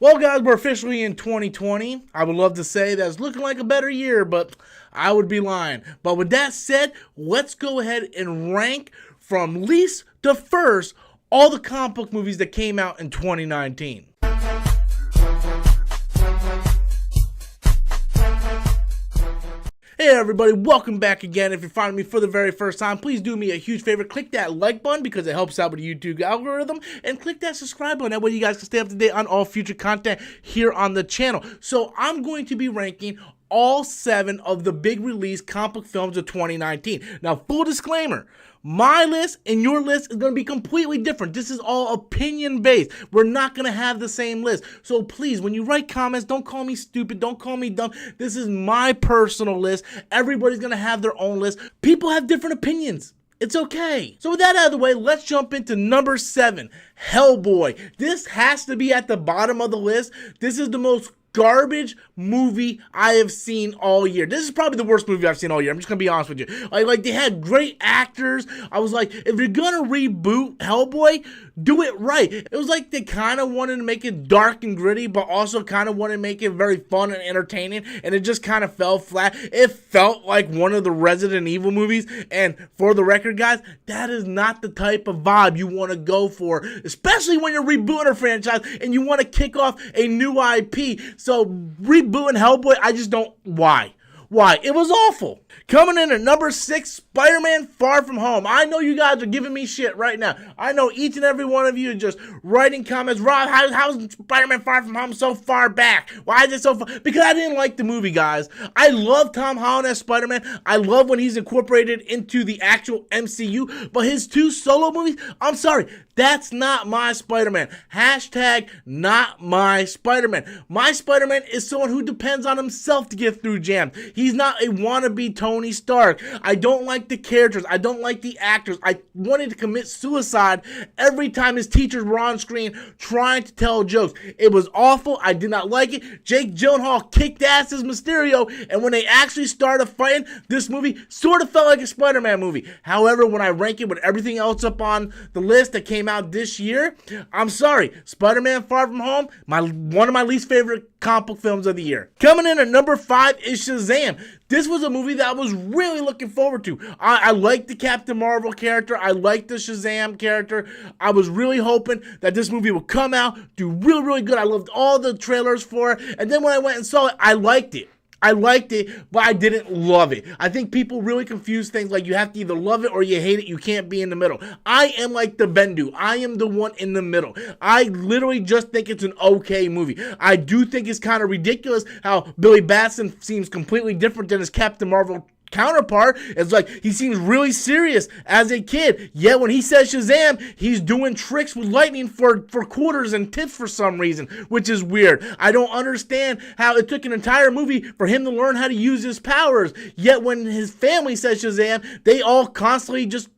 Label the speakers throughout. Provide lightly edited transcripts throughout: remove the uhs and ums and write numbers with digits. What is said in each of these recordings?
Speaker 1: Well, guys, we're officially in 2020. I would love to say that it's looking like a better year, but I would be lying. But with that said, let's go ahead and rank from least to first all the comic book movies that came out in 2019. Hey everybody, welcome back again. If you're finding me for the very first time, please do me a huge favor. Click that like button because it helps out with the YouTube algorithm. And click that subscribe button. That way you guys can stay up to date on all future content here on the channel. So I'm going to be ranking all 7 of the big release comic book films of 2019. Now, full disclaimer, my list and your list is going to be completely different. This is all opinion based. We're not going to have the same list. So please, when you write comments, don't call me stupid. Don't call me dumb. This is my personal list. Everybody's going to have their own list. People have different opinions. It's okay. So with that out of the way, let's jump into number 7, Hellboy. This has to be at the bottom of the list. This is the most garbage movie I have seen all year. This is probably the worst movie I've seen all year. I'm just gonna be honest with you. Like they had great actors. I was like, if you're gonna reboot Hellboy, do it right. It was like they kind of wanted to make it dark and gritty, but also kind of wanted to make it very fun and entertaining, and it just kind of fell flat. It felt like one of the Resident Evil movies, and for the record, guys, that is not the type of vibe you want to go for, especially when you're rebooting a franchise and you want to kick off a new IP. So rebooting Hellboy, I just don't. Why? It was awful. Coming in at number 6, Spider-Man Far From Home. I know you guys are giving me shit right now. I know each and every one of you are just writing comments. Rob, how's Spider-Man Far From Home so far back? Why is it so far? Because I didn't like the movie, guys. I love Tom Holland as Spider-Man. I love when he's incorporated into the actual MCU. But his 2 solo movies, I'm sorry, that's not my Spider-Man. Hashtag not my Spider-Man. My Spider-Man is someone who depends on himself to get through jams. He's not a wannabe Tony Stark. I don't like the characters. I don't like the actors. I wanted to commit suicide every time his teachers were on screen trying to tell jokes. It was awful. I did not like it. Jake Gyllenhaal kicked ass as Mysterio, and when they actually started fighting, this movie sort of felt like a Spider-Man movie. However, when I rank it with everything else up on the list that came out this year, I'm sorry, Spider-Man Far From Home, one of my least favorite comic book films of the year. Coming in at number 5 is Shazam. This was a movie that I was really looking forward to. I liked the Captain Marvel character. I liked the Shazam character. I was really hoping that this movie would come out, do really, really good. I loved all the trailers for it. And then when I went and saw it, I liked it. But I didn't love it. I think people really confuse things like you have to either love it or you hate it. You can't be in the middle. I am like the Bendu. I am the one in the middle. I literally just think it's an okay movie. I do think it's kind of ridiculous how Billy Batson seems completely different than his Captain Marvel counterpart. It's like he seems really serious as a kid, yet when he says Shazam, he's doing tricks with lightning for quarters and tips for some reason, which is weird. I don't understand how it took an entire movie for him to learn how to use his powers, yet when his family says Shazam, they all constantly just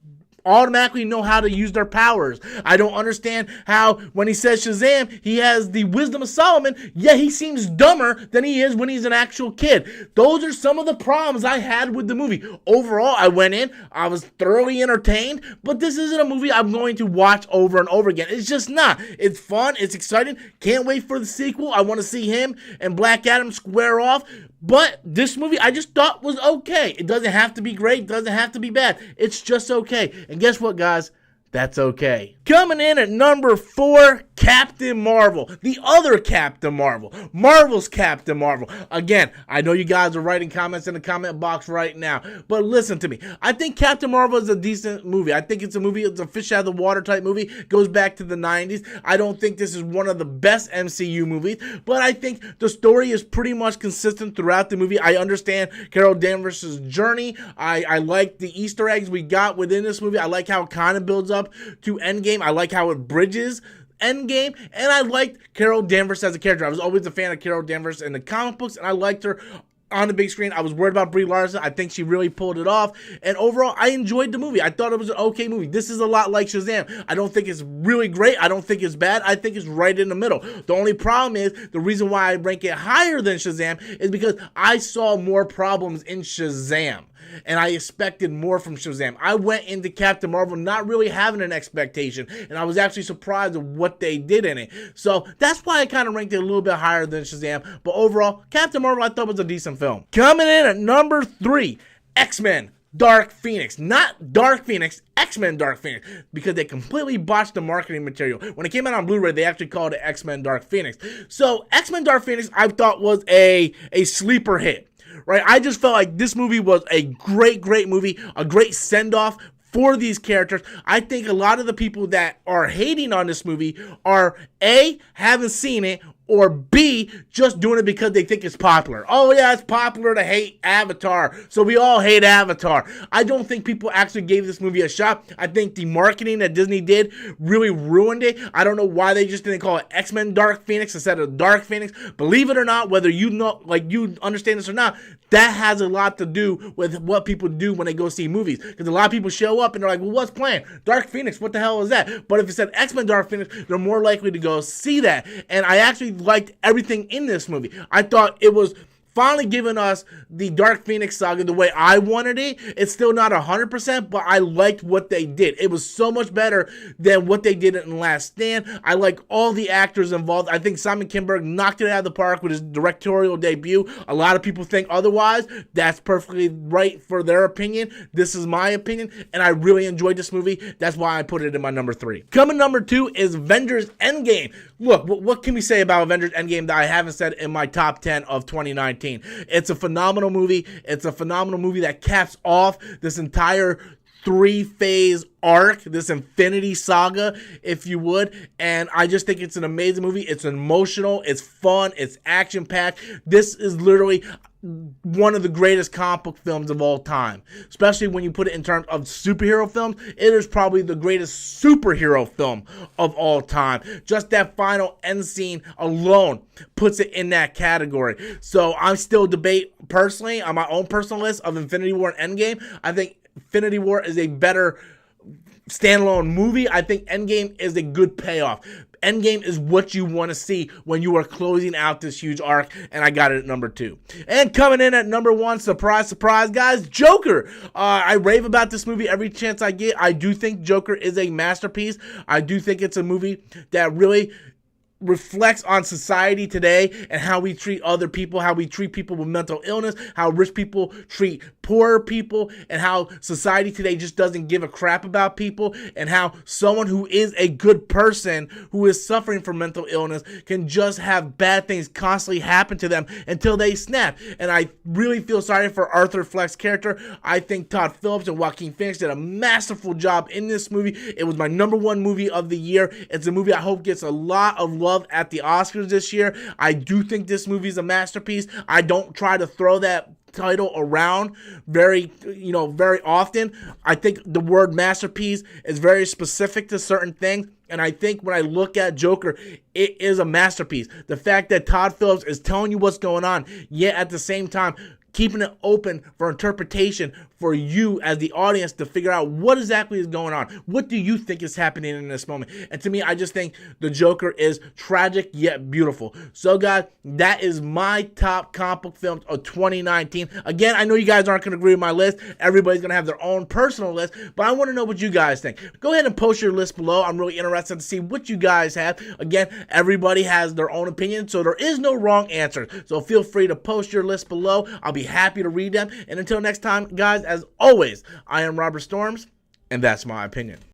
Speaker 1: automatically know how to use their powers. I don't understand how when he says Shazam, he has the wisdom of Solomon, yet he seems dumber than he is when he's an actual kid. Those are some of the problems I had with the movie. Overall, I went in, I was thoroughly entertained, but this isn't a movie I'm going to watch over and over again. It's just not. It's fun, it's exciting, can't wait for the sequel. I want to see him and Black Adam square off. But this movie I just thought was okay. It doesn't have to be great. It doesn't have to be bad. It's just okay. And guess what, guys? That's okay. Coming in at number 4, Captain Marvel. The other Captain Marvel. Marvel's Captain Marvel. Again, I know you guys are writing comments in the comment box right now, but listen to me. I think Captain Marvel is a decent movie. I think it's a fish out of the water type movie. Goes back to the 90s. I don't think this is one of the best MCU movies, but I think the story is pretty much consistent throughout the movie. I understand Carol Danvers' journey. I like the Easter eggs we got within this movie. I like how it kind of builds up to Endgame. I like how it bridges Endgame, and I liked Carol Danvers as a character. I was always a fan of Carol Danvers in the comic books, and I liked her on the big screen. I was worried about Brie Larson. I think she really pulled it off, and overall, I enjoyed the movie. I thought it was an okay movie. This is a lot like Shazam. I don't think it's really great. I don't think it's bad. I think it's right in the middle. The only problem is, the reason why I rank it higher than Shazam is because I saw more problems in Shazam. and I expected more from Shazam. I went into Captain Marvel not really having an expectation, and I was actually surprised at what they did in it. So that's why I kind of ranked it a little bit higher than Shazam. But overall, Captain Marvel I thought was a decent film. Coming in at number 3, X-Men Dark Phoenix. Not Dark Phoenix, X-Men Dark Phoenix, because they completely botched the marketing material. When it came out on Blu-ray, they actually called it X-Men Dark Phoenix. So X-Men Dark Phoenix I thought was a sleeper hit. Right? I just felt like this movie was a great movie, a great send-off for these characters. I think a lot of the people that are hating on this movie are A, haven't seen it, or B, just doing it because they think it's popular. Oh yeah, it's popular to hate Avatar, so we all hate Avatar. I don't think people actually gave this movie a shot. I think the marketing that Disney did really ruined it. I don't know why they just didn't call it X-Men Dark Phoenix instead of Dark Phoenix. Believe it or not, whether you know, like, you understand this or not, that has a lot to do with what people do when they go see movies. Because a lot of people show up and they're like, well, what's playing? Dark Phoenix, what the hell is that? But if it said X-Men Dark Phoenix, they're more likely to go see that. And I actually liked everything in this movie. I thought it was finally giving us the Dark Phoenix saga the way I wanted it. It's still not 100%, but I liked what they did. It was so much better than what they did in Last Stand. I like all the actors involved. I think Simon Kinberg knocked it out of the park with his directorial debut. A lot of people think otherwise. That's perfectly right for their opinion. This is my opinion, and I really enjoyed this movie. That's why I put it in my number 3. Coming number 2 is Avengers Endgame. Look, what can we say about Avengers Endgame that I haven't said in my top 10 of 2019? It's a phenomenal movie. It's a phenomenal movie that caps off this entire 3-phase arc, this Infinity Saga, if you would. And I just think it's an amazing movie. It's emotional, it's fun, it's action-packed. This is literally one of the greatest comic book films of all time, especially when you put it in terms of superhero films. It is probably the greatest superhero film of all time. Just that final end scene alone puts it in that category. So I still debate personally on my own personal list of Infinity War and Endgame. I think Infinity War is a better standalone movie. I think Endgame is a good payoff. Endgame is what you want to see when you are closing out this huge arc, and I got it at number 2. And coming in at number 1, surprise, surprise, guys, Joker. I rave about this movie every chance I get. I do think Joker is a masterpiece. I do think it's a movie that really reflects on society today and how we treat other people, how we treat people with mental illness, how rich people treat poorer people, and how society today just doesn't give a crap about people, and how someone who is a good person who is suffering from mental illness can just have bad things constantly happen to them until they snap. And I really feel sorry for Arthur Fleck's character. I think Todd Phillips and Joaquin Phoenix did a masterful job in this movie. It was my number 1 movie of the year. It's a movie I hope gets a lot of love at the Oscars this year. I do think this movie is a masterpiece. I don't try to throw that title around very often. I think the word masterpiece is very specific to certain things, and I think when I look at Joker, it is a masterpiece. The fact that Todd Phillips is telling you what's going on, yet at the same time keeping it open for interpretation for you as the audience to figure out what exactly is going on. What do you think is happening in this moment? And to me, I just think the Joker is tragic yet beautiful. So guys, that is my top comic book films of 2019. Again, I know you guys aren't going to agree with my list. Everybody's going to have their own personal list, but I want to know what you guys think. Go ahead and post your list below. I'm really interested to see what you guys have. Again, everybody has their own opinion, so there is no wrong answer. So feel free to post your list below. I'll be happy to read them. And until next time, guys, as always, I am Robert Storms, and that's my opinion.